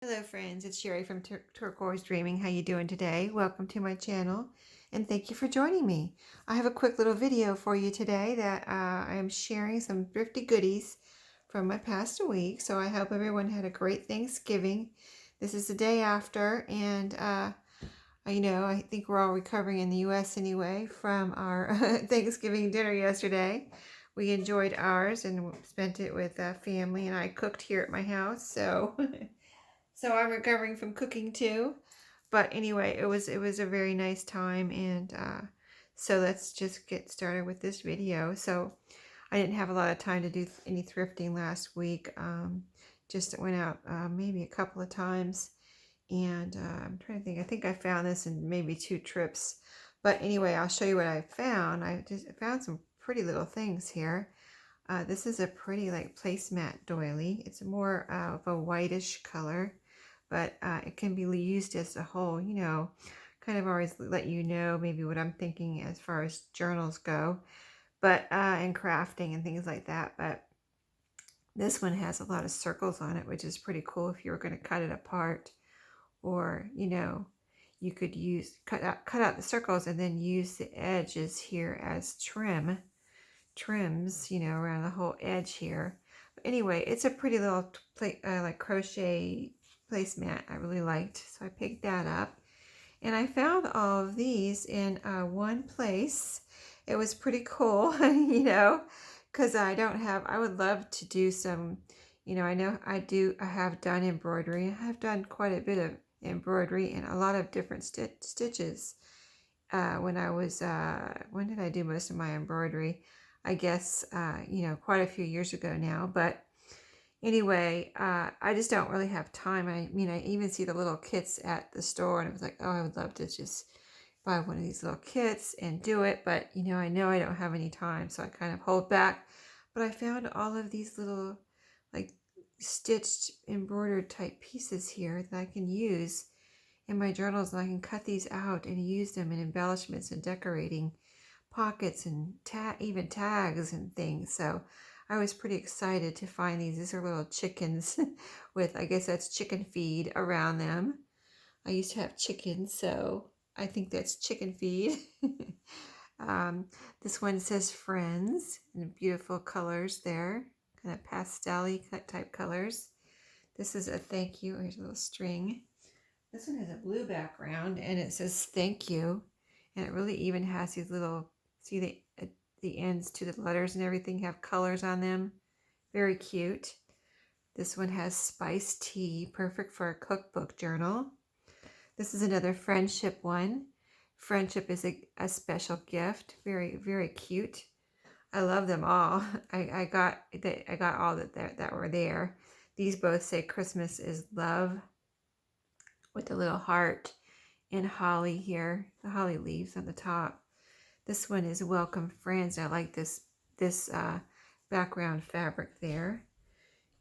Hello friends, it's Sherry from Turquoise Dreaming. How you doing today? Welcome to my channel and thank you for joining me. I have a quick little video for you today that I am sharing some thrifty goodies from my past week. So I hope everyone had a great Thanksgiving. This is the day after and I think we're all recovering in the US anyway from our Thanksgiving dinner yesterday. We enjoyed ours and spent it with family, and I cooked here at my house. So So I'm recovering from cooking too. But anyway, it was a very nice time, and so let's just get started with this video. So I didn't have a lot of time to do any thrifting last week. Just went out maybe a couple of times, and I'm trying to think. I think I found this in maybe 2 trips. But anyway, I'll show you what I found. I just found some pretty little things here. This is a pretty like placemat doily. It's more of a whitish color, but it can be used as a whole, kind of always let you know maybe what I'm thinking as far as journals go, but and crafting and things like that. But this one has a lot of circles on it, which is pretty cool if you were going to cut it apart, or you could cut out the circles and then use the edges here as trims, around the whole edge here. But anyway, it's a pretty little like crochet placemat I really liked, so I picked that up. And I found all of these in one place. It was pretty cool, because I would love to do some, I know I have done embroidery. I have done quite a bit of embroidery and a lot of different stitches. When did I do most of my embroidery? I guess, quite a few years ago now. But anyway, I just don't really have time. I even see the little kits at the store, and it was like, oh, I would love to just buy one of these little kits and do it. But, I know I don't have any time, so I kind of hold back. But I found all of these little, like, stitched, embroidered type pieces here that I can use in my journals, and I can cut these out and use them in embellishments and decorating pockets and even tags and things. So I was pretty excited to find these. These are little chickens with, I guess that's chicken feed around them. I used to have chickens, so I think that's chicken feed. This one says friends in beautiful colors there, kind of pastel-y type colors. This is a thank you. Here's a little string. This one has a blue background and it says thank you. And it really even has these little, see the ends to the letters and everything have colors on them. Very cute. This one has spiced tea, perfect for a cookbook journal. This is another friendship one. Friendship is a special gift. Very, very cute. I love them all. I got all that were there. These both say Christmas is love, with a little heart and holly here, the holly leaves on the top. This one is welcome friends. I like this background fabric there.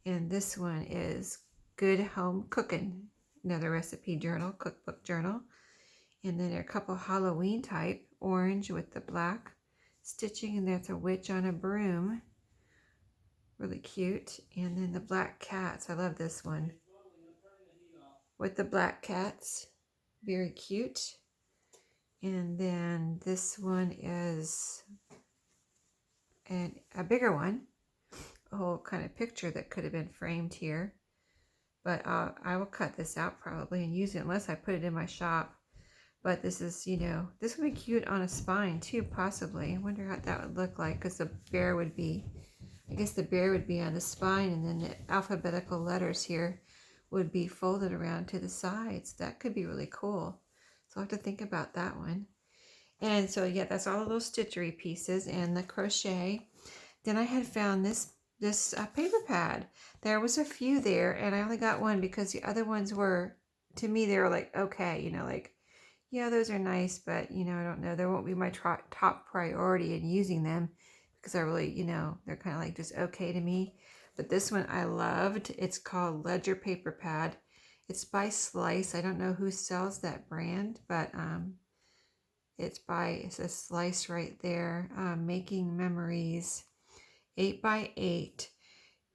And this one is good home cooking, another recipe journal, cookbook journal. And then there are a couple Halloween type, orange with the black stitching, and that's a witch on a broom. Really cute. And then the black cats. I love this one with the black cats. Very cute. And then this one is a bigger one, a whole kind of picture that could have been framed here. But I will cut this out probably and use it unless I put it in my shop. But this is, this would be cute on a spine too, possibly. I wonder how that would look like, because the bear would be, I guess the bear would be on the spine, and then the alphabetical letters here would be folded around to the sides. That could be really cool. So I'll have to think about that one. And so, yeah, that's all of those stitchery pieces and the crochet. Then I had found this paper pad. There was a few there, and I only got one because the other ones were, to me, they were like, okay, like, yeah, those are nice, but, I don't know. They won't be my top priority in using them because I really, they're kind of like just okay to me. But this one I loved. It's called Ledger Paper Pad. It's by Slice. I don't know who sells that brand, but it's a Slice right there. Making Memories, 8x8,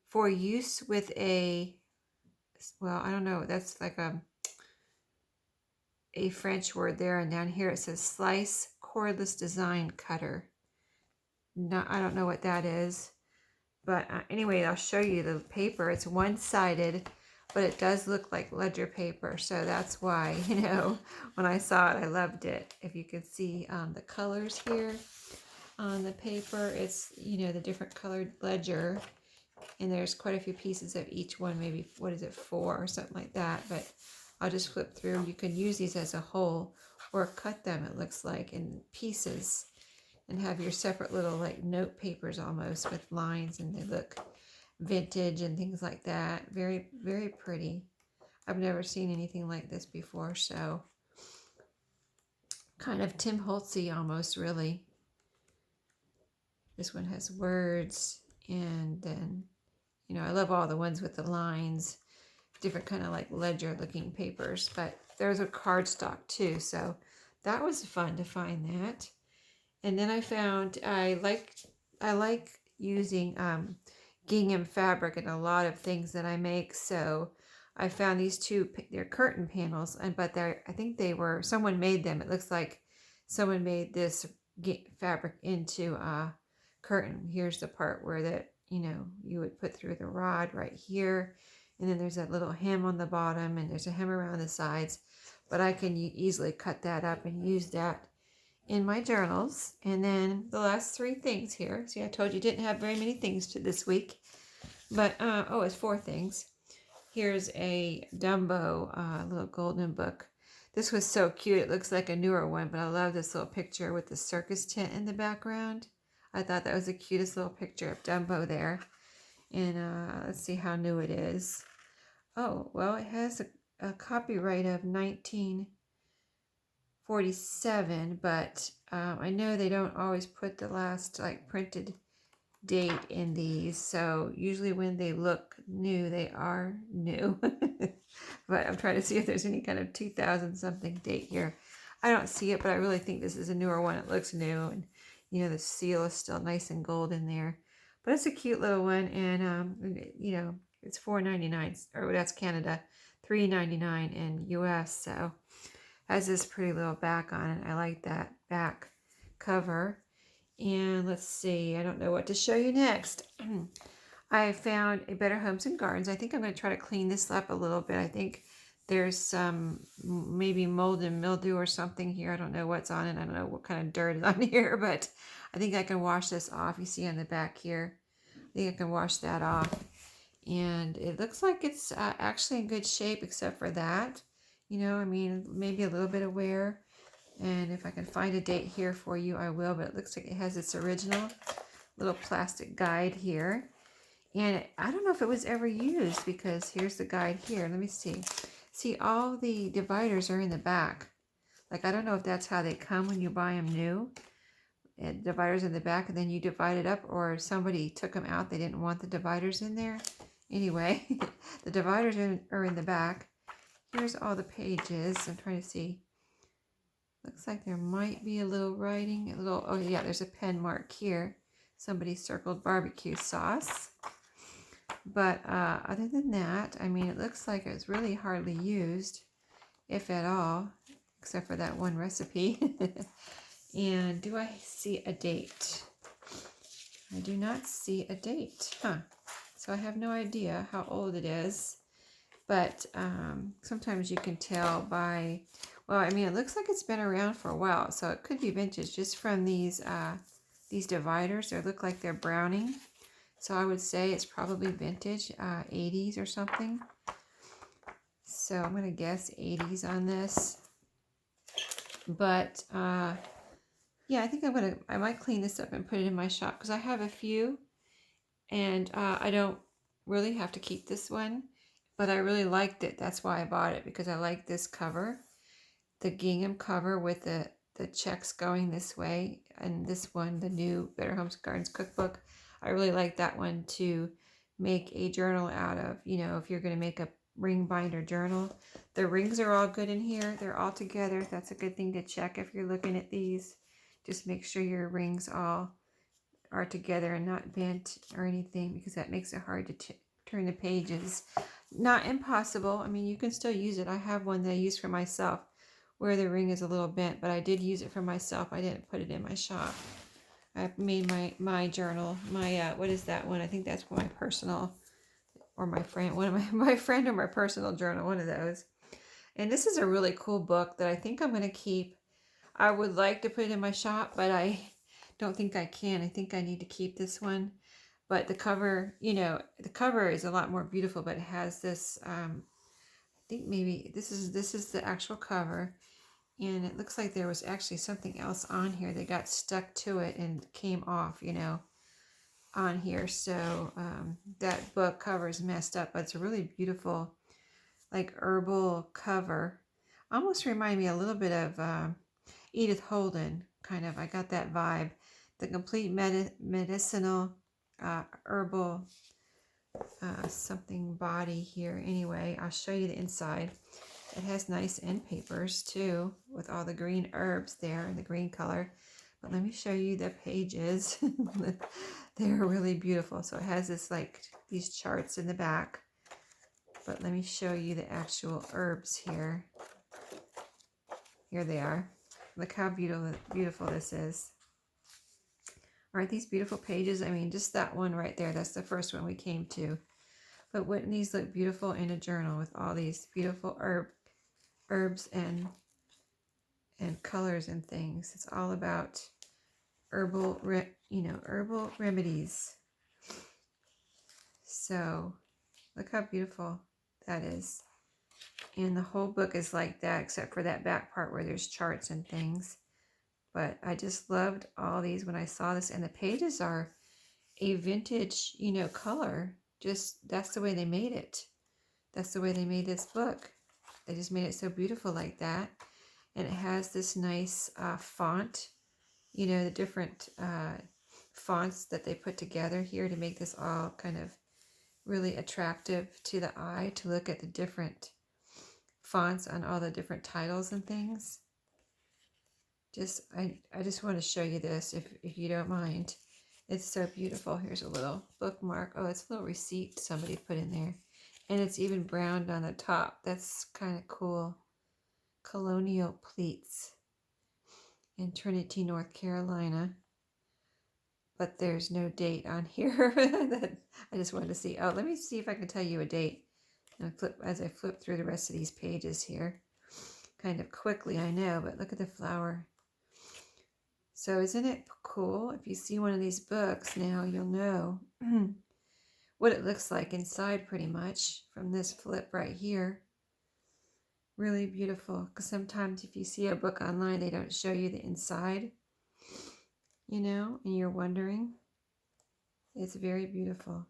for use with a well, I don't know. That's like a French word there. And down here it says slice cordless design cutter. No, I don't know what that is. But anyway, I'll show you the paper. It's one-sided, but it does look like ledger paper. So that's why, you know, when I saw it, I loved it. If you can see the colors here on the paper, it's, you know, the different colored ledger. And there's quite a few pieces of each one, maybe, what is it, 4 or something like that. But I'll just flip through. You can use these as a whole or cut them, it looks like, in pieces. And have your separate little like note papers almost with lines, and they look vintage and things like that. Very, very pretty. I've never seen anything like this before, so kind of Tim Holtzy almost, really. This one has words, and then, you know, I love all the ones with the lines, different kind of like ledger looking papers, but there's a cardstock too, so that was fun to find that. And then I found I like using gingham fabric in a lot of things that I make. So I found these two. They're curtain panels, but I think they were, someone made them. It looks like someone made this fabric into a curtain. Here's the part where that, you know, you would put through the rod right here, and then there's that little hem on the bottom, and there's a hem around the sides. But I can easily cut that up and use that in my journals. And then the last 3 things here. See, I told you didn't have very many things to this week, but oh, it's 4 things. Here's a Dumbo little golden book. This was so cute. It looks like a newer one, but I love this little picture with the circus tent in the background. I thought that was the cutest little picture of Dumbo there. And let's see how new it is. Oh, well, it has a copyright of 1947, but I know they don't always put the last like printed date in these, so usually when they look new, they are new. But I'm trying to see if there's any kind of 2000 something date here. I don't see it, but I really think this is a newer one. It looks new, and you know, the seal is still nice and gold in there. But it's a cute little one, and you know, it's $4.99, or that's Canada, $3.99 in US. So has this pretty little back on it. I like that back cover. And let's see, I don't know what to show you next. I found a Better Homes and Gardens. I think I'm going to try to clean this up a little bit. I think there's some maybe mold and mildew or something here. I don't know what's on it. I don't know what kind of dirt is on here, but I think I can wash this off. You see on the back here, I think I can wash that off. And it looks like it's actually in good shape except for that. You know, I mean, maybe a little bit of wear. And if I can find a date here for you, I will. But it looks like it has its original little plastic guide here. And I don't know if it was ever used, because here's the guide here. Let me see. See, all the dividers are in the back. Like, I don't know if that's how they come when you buy them new. And dividers in the back, and then you divide it up, or somebody took them out. They didn't want the dividers in there. Anyway, the dividers are in the back. Here's all the pages. I'm trying to see. Looks like there might be a little writing. Oh yeah, there's a pen mark here. Somebody circled barbecue sauce. But other than that, I mean, it looks like it was really hardly used, if at all, except for that one recipe. And do I see a date? I do not see a date. So I have no idea how old it is. But sometimes you can tell by, well, I mean, it looks like it's been around for a while. So it could be vintage just from these dividers. They look like they're browning. So I would say it's probably vintage, 80s or something. So I'm going to guess 80s on this. But yeah, I think I might clean this up and put it in my shop, because I have a few, and I don't really have to keep this one, but I really liked it. That's why I bought it, because I like this cover, the gingham cover with the checks going this way, and this one, the new Better Homes and Gardens cookbook. I really like that one to make a journal out of. You know, if you're going to make a ring binder journal. The rings are all good in here. They're all together. That's a good thing to check if you're looking at these. Just make sure your rings all are together and not bent or anything, because that makes it hard to turn the pages. not impossible. I mean, you can still use it. I have one that I use for myself where the ring is a little bent, but I did use it for myself. I didn't put it in my shop. I made my journal, my what is that one? I think that's for my personal or my friend, one of my friend or my personal journal, one of those. And this is a really cool book that I think I'm going to keep. I would like to put it in my shop, but I don't think I can. I think I need to keep this one. But the cover, you know, the cover is a lot more beautiful, but it has this, I think maybe this is the actual cover. And it looks like there was actually something else on here that got stuck to it and came off, you know, on here. So that book cover is messed up, but it's a really beautiful, like herbal cover. Almost remind me a little bit of Edith Holden, kind of. I got that vibe. The complete medicinal herbal something body here. Anyway, I'll show you the inside. It has nice end papers too, with all the green herbs there in the green color. But let me show you the pages. They're really beautiful. So it has this, like, these charts in the back. But let me show you the actual herbs here. Here they are. Look how beautiful this is. Aren't these beautiful pages? I mean, just that one right there. That's the first one we came to. But wouldn't these look beautiful in a journal with all these beautiful herbs and colors and things? It's all about herbal remedies. So look how beautiful that is. And the whole book is like that, except for that back part where there's charts and things. But I just loved all these when I saw this. And the pages are a vintage, you know, color. Just, that's the way they made it. That's the way they made this book. They just made it so beautiful like that. And it has this nice font, you know, the different fonts that they put together here to make this all kind of really attractive to the eye, to look at the different fonts on all the different titles and things. I just want to show you this if you don't mind. It's so beautiful. Here's a little bookmark. Oh, it's a little receipt somebody put in there. And it's even browned on the top. That's kind of cool. Colonial pleats in Trinity, North Carolina. But there's no date on here. That I just wanted to see. Oh, let me see if I can tell you a date. And as I flip through the rest of these pages here. Kind of quickly, I know, but look at the flower. So isn't it cool? If you see one of these books now, you'll know what it looks like inside pretty much from this flip right here. Really beautiful, because sometimes if you see a book online, they don't show you the inside, you know, and you're wondering. It's very beautiful.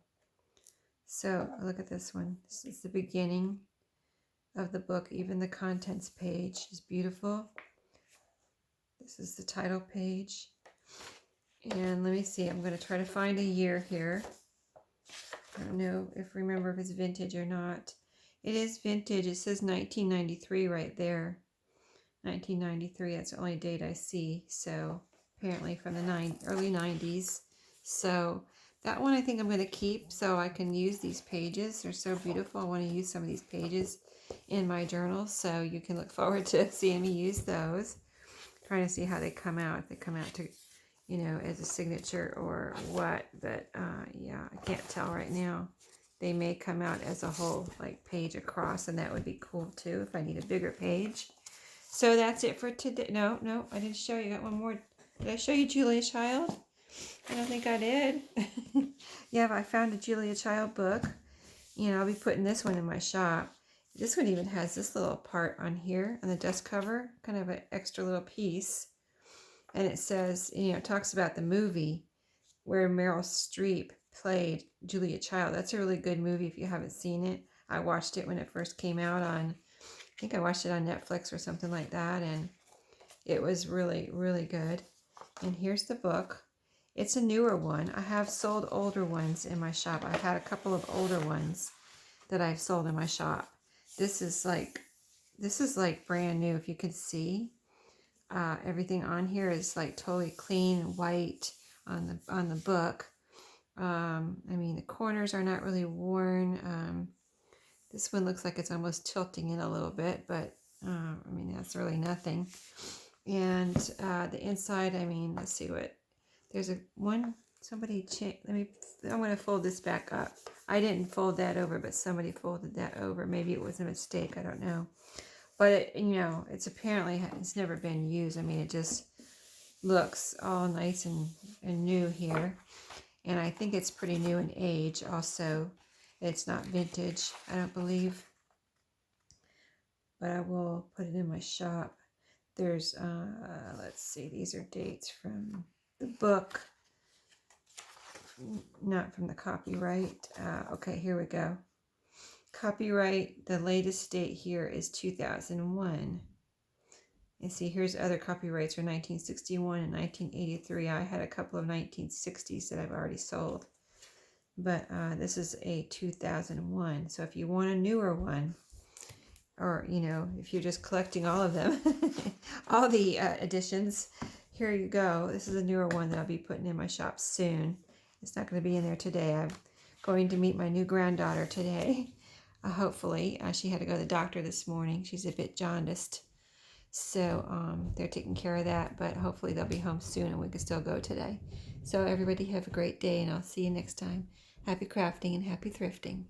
So look at this one. This is the beginning of the book. Even the contents page is beautiful. This is the title page. And let me see. I'm going to try to find a year here. I don't know remember if it's vintage or not. It is vintage. It says 1993 right there. 1993. That's the only date I see. So apparently from the early 90s. So that one I think I'm going to keep so I can use these pages. They're so beautiful. I want to use some of these pages in my journal. So you can look forward to seeing me use those. Trying to see how they come out. If they come out to, you know, as a signature or what. But yeah, I can't tell right now. They may come out as a whole, like, page across, and that would be cool too if I need a bigger page. So that's it for today. No, I didn't show you. I got one more. Did I show you Julia Child? I don't think I did. Yeah, I found a Julia Child book. You know, I'll be putting this one in my shop. This one even has this little part on here on the dust cover, kind of an extra little piece. And it says, you know, it talks about the movie where Meryl Streep played Julia Child. That's a really good movie if you haven't seen it. I watched it when it first came out on, I think I watched it on Netflix or something like that. And it was really, really good. And here's the book. It's a newer one. I have sold older ones in my shop. I've had a couple of older ones that I've sold in my shop. This is like brand new. If you can see, everything on here is like totally clean, white on the book. I mean, the corners are not really worn. This one looks like it's almost tilting in a little bit, but I mean, that's really nothing. And the inside, I mean, let's see what, there's a one, somebody, I'm going to fold this back up. I didn't fold that over, but somebody folded that over. Maybe it was a mistake, I don't know. But, you know, it's apparently, it's never been used. I mean, it just looks all nice and new here. And I think it's pretty new in age also. It's not vintage, I don't believe. But I will put it in my shop. There's, let's see, these are dates from the book, not from the copyright. Okay, here we go. Copyright, the latest date here is 2001. And see, here's other copyrights from 1961 and 1983. I had a couple of 1960s that I've already sold. But this is a 2001. So if you want a newer one, or, you know, if you're just collecting all of them, all the editions, here you go. This is a newer one that I'll be putting in my shop soon. It's not going to be in there today. I'm going to meet my new granddaughter today. Hopefully. She had to go to the doctor this morning. She's a bit jaundiced. So they're taking care of that, but hopefully they'll be home soon and we can still go today. So everybody have a great day, and I'll see you next time. Happy crafting and happy thrifting.